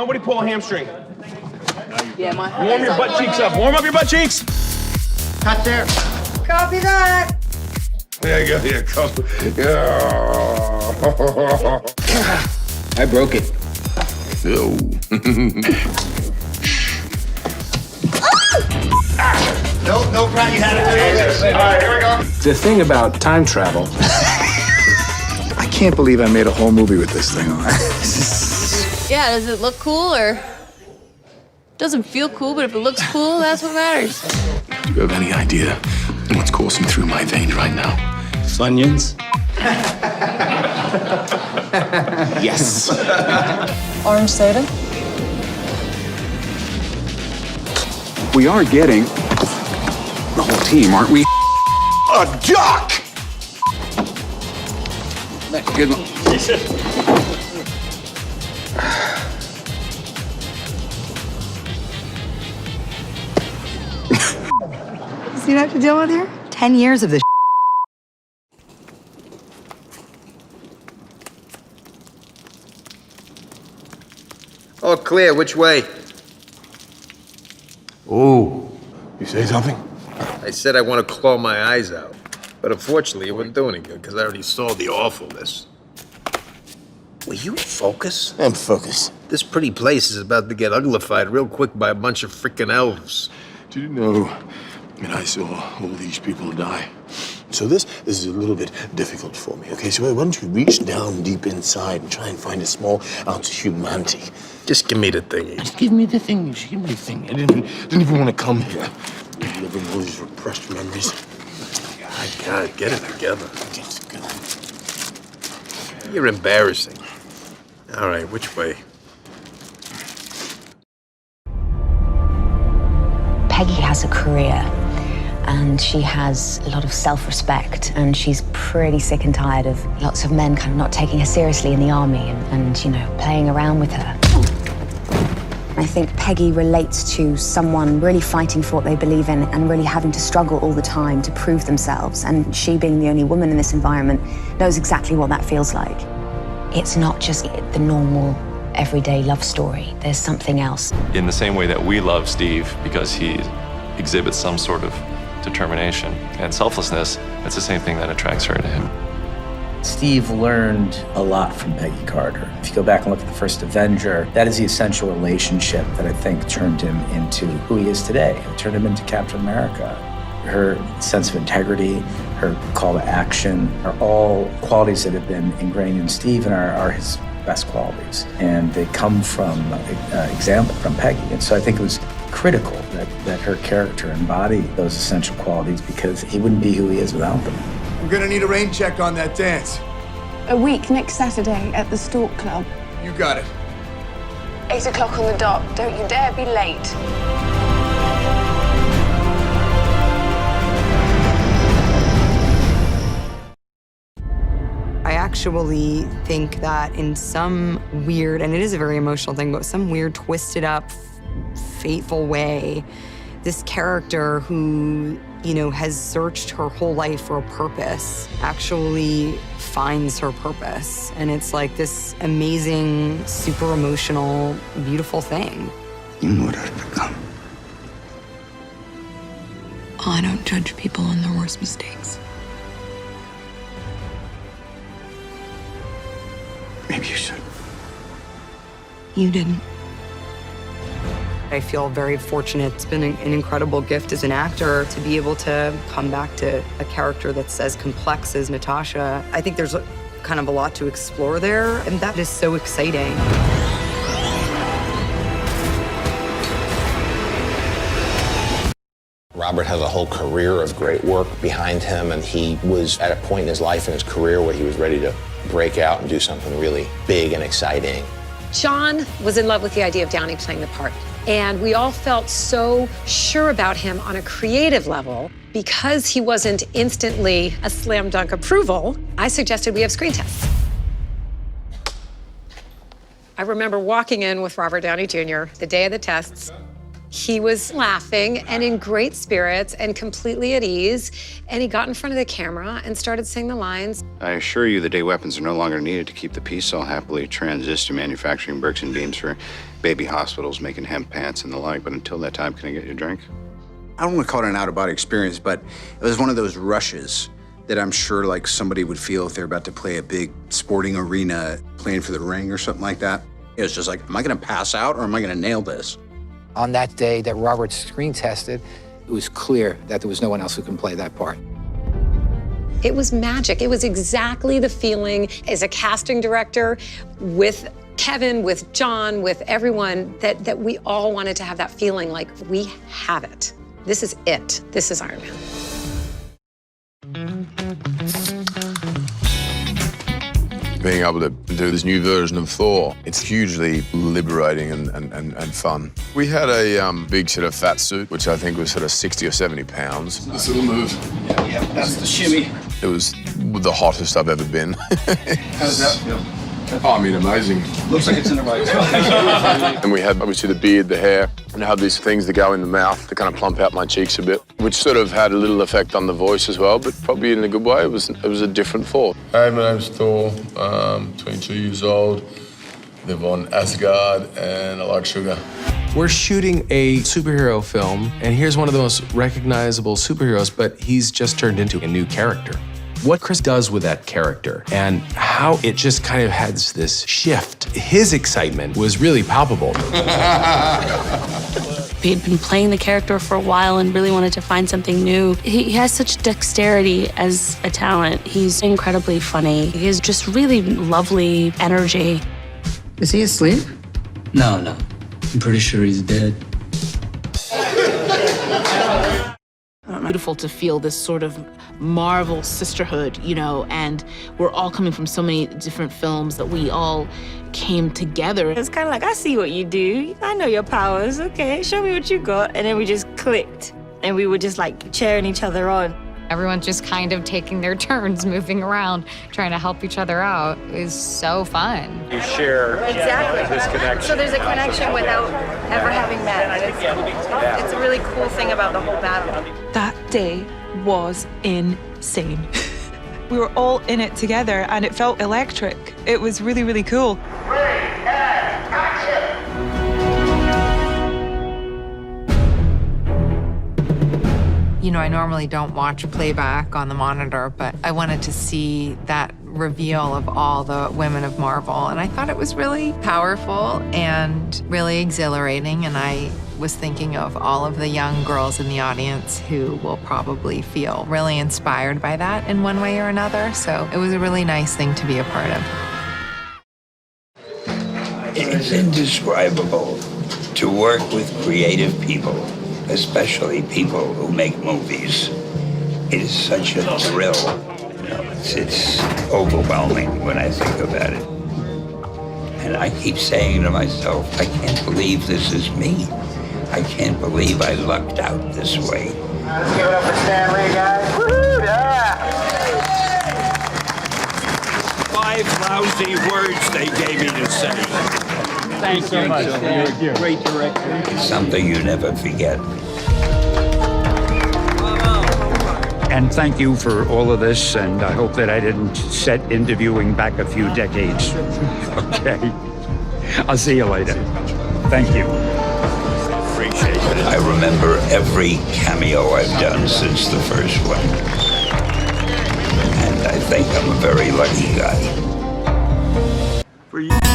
Nobody pull a hamstring. Yeah, Warm your butt cheeks up. Warm up your butt cheeks. Cut there. Copy that. There you go. Here, come. I broke it. Ew. No, Brad, you had to do this. All right, here we go. The thing about time travel. I can't believe I made a whole movie with this thing on. Yeah, does it look cool or doesn't feel cool, but if it looks cool, that's what matters. Do you have any idea what's coursing through my veins right now? Funyuns? Yes. Orange soda? We are getting the whole team, aren't we? A duck! Good one. See what I have to deal with here? 10 years of this. All clear, which way? Oh, you say something? I said I want to claw my eyes out. But unfortunately, it wouldn't do any good, because I already saw the awfulness. Will you focus? I'm focused. This pretty place is about to get uglified real quick by a bunch of freaking elves. Did you know that I saw all these people die? So this is a little bit difficult for me, okay? So why don't you reach down deep inside and try and find a small ounce of humanity? Just give me the thingy. Just give me the thing. Just give me the thing. I didn't even want to come here. Living all these repressed memories. My God, get it together. It's good. You're embarrassing. All right, which way? Peggy has a career and she has a lot of self-respect and she's pretty sick and tired of lots of men kind of not taking her seriously in the army and you know, playing around with her. I think Peggy relates to someone really fighting for what they believe in and really having to struggle all the time to prove themselves. And she, being the only woman in this environment, knows exactly what that feels like. It's not just the normal, everyday love story. There's something else. In the same way that we love Steve because he exhibits some sort of determination and selflessness, it's the same thing that attracts her to him. Steve learned a lot from Peggy Carter. If you go back and look at the first Avenger, that is the essential relationship that I think turned him into who he is today. It turned him into Captain America. Her sense of integrity, her call to action are all qualities that have been ingrained in Steve and are his best qualities. And they come from example from Peggy. And so I think it was critical that her character embodied those essential qualities because he wouldn't be who he is without them. I'm gonna need a rain check on that dance. A week next Saturday at the Stork Club. You got it. 8 o'clock on the dot. Don't you dare be late. I actually think that in some weird, and it is a very emotional thing, but some weird, twisted up, fateful way, this character who, you know, has searched her whole life for a purpose actually finds her purpose. And it's like this amazing, super emotional, beautiful thing. You know what I've become. I don't judge people on their worst mistakes. Maybe you should. You didn't. I feel very fortunate. It's been an incredible gift as an actor to be able to come back to a character that's as complex as Natasha. I think there's kind of a lot to explore there, and that is so exciting. Robert has a whole career of great work behind him, and he was at a point in his life and his career where he was ready to break out and do something really big and exciting. John was in love with the idea of Downey playing the part. And we all felt so sure about him on a creative level. Because he wasn't instantly a slam dunk approval, I suggested we have screen tests. I remember walking in with Robert Downey Jr. the day of the tests, He was laughing and in great spirits and completely at ease. And he got in front of the camera and started saying the lines. I assure you the day weapons are no longer needed to keep the peace cell happily transist to manufacturing bricks and beams for baby hospitals, making hemp pants and the like. But until that time, can I get you a drink? I don't want to call it an out-of-body experience, but it was one of those rushes that I'm sure like somebody would feel if they're about to play a big sporting arena, playing for the ring or something like that. It was just like, am I gonna pass out or am I gonna nail this? On that day that Robert screen tested, it was clear that there was no one else who can play that part. It was magic. It was exactly the feeling as a casting director with Kevin, with John, with everyone, that we all wanted to have that feeling like we have it. This is it. This is Iron Man. Being able to do this new version of Thor, it's hugely liberating and fun. We had a big sort of fat suit, which I think was sort of 60 or 70 pounds. This little move. Yeah, that's the shimmy. It was the hottest I've ever been. How does that feel? Oh, I mean, amazing. Looks like it's in the right spot. And we had, obviously, the beard, the hair, and I had these things that go in the mouth to kind of plump out my cheeks a bit, which sort of had a little effect on the voice as well, but probably in a good way. It was a different Thor. Hi, my name's Thor. 22 years old. Live on Asgard, and I like sugar. We're shooting a superhero film, and here's one of the most recognizable superheroes, but he's just turned into a new character. What Chris does with that character and how it just kind of has this shift. His excitement was really palpable. He had been playing the character for a while and really wanted to find something new. He has such dexterity as a talent. He's incredibly funny. He has just really lovely energy. Is he asleep? No. I'm pretty sure he's dead. Beautiful to feel this sort of Marvel sisterhood, you know, and we're all coming from so many different films that we all came together. It's kind of like, I see what you do. I know your powers. Okay, show me what you got. And then we just clicked and we were just like cheering each other on. Everyone's just kind of taking their turns, moving around, trying to help each other out. It was so fun. You share this connection. So there's a connection without ever having met. It's a really cool thing about the whole battle. That day was insane. We were all in it together and it felt electric. It was really, really cool. You know, I normally don't watch playback on the monitor, but I wanted to see that reveal of all the women of Marvel, and I thought it was really powerful and really exhilarating, and I was thinking of all of the young girls in the audience who will probably feel really inspired by that in one way or another, so it was a really nice thing to be a part of. It's indescribable to work with creative people, especially people who make movies. It is such a thrill. You know, it's overwhelming when I think about it. And I keep saying to myself, I can't believe this is me. I can't believe I lucked out this way. Let's give it up for Stan Lee, guys. Woo-hoo, yeah! 5 lousy words they gave me to say. Thanks so much, Stan. You're a great director. It's something you never forget. And thank you for all of this, and I hope that I didn't set interviewing back a few decades. Okay. I'll see you later. Thank you. Appreciate it. I remember every cameo I've done since the first one. And I think I'm a very lucky guy. For you.